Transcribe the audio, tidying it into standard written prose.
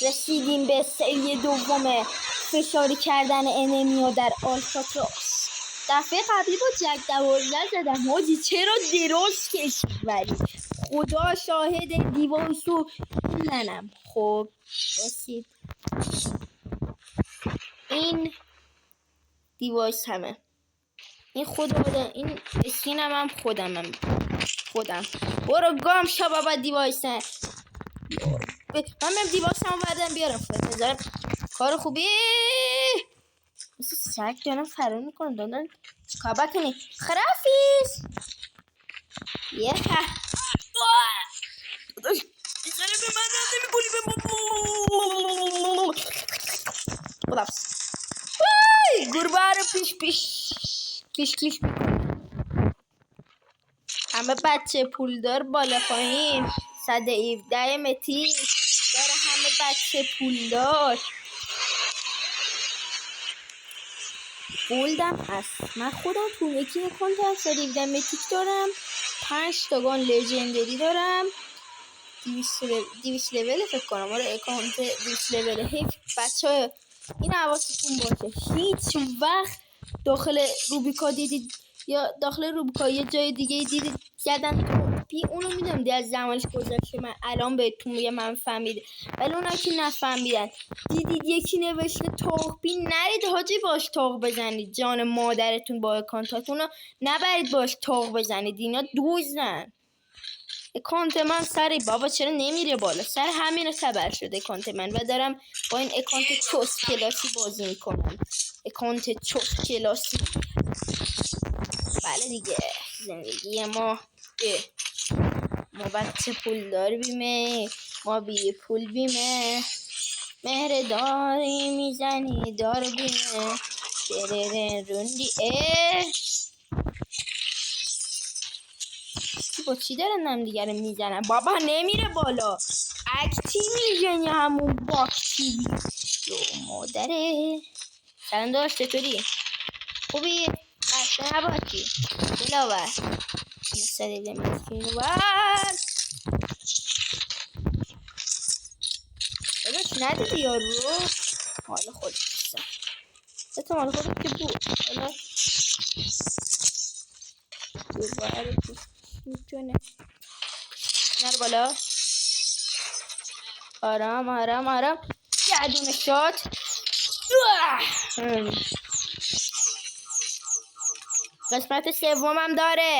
رسیدیم به سری دوم فشاری کردن انمیو در آلکاتراس. دفعه قبلی با جک 12 زدم حاجی، چرا دراز کشید ولی خدا شاهد دیوایسو میزنم. خب رسید این دیوایس همه این خدا این اسکینم هم خودم برو گام شا بابا دیوایس من دیوایس هم بردم بیارم بذارم کار خوبی مثل سگ دارم فرار میکنم دادن چیکار بکنی خرافیز یه بذاره به من رنده میکنی به خدافز گربه رو پیش کیش همه بچه پولدار بالا پایین 117 متی داره همه بچه پولدار بولدم هست. من خودم تو یکی اکانت 117 متیک دارم 5 تاگان لژندری دارم 200 لول فکر کنم آره اکانت 200 لول. حیف بچه این حواستون باشه هیچ وقت داخل روبیکا دیدید یا داخل روبیکا یه جای دیگه دیدید زدن پی اونو میدونم از زمانش گذشته من الان بهتون میگم من فهمیده ولی اونا که نفهمیدن دیدید یکی نوشته تاق پی نرید حاجی باش تاق بزنید جان مادرتون با اکانتاتون رو نبرید باش تاق بزنید اینا دوزن. اکانت من سری بابا چرا نمیره بالا سر همین خبر شده اکانت من و دارم با این اکانت چوس کلاسی بازی میکنم اکانت چوس کلاسی. بله دیگه زندگی ما بچه پولدار بیمه ما بی پول بیمه مهر داری میزنی دار بیمه درره روندی با چی دارن هم دیگه رو میزنن بابا نمیره بالا اکتیویژن یا همون باکتیوی یو مادره سلام داشت چطوری خوبی خسته نباشی دلاور مسئله مسکین ور داداش ندیدی یارو رو حالا خودت بسن احتمال خودت که بود حالا دوباره میتونه نر بالا آرام یه دونه شات قسمت سومم داره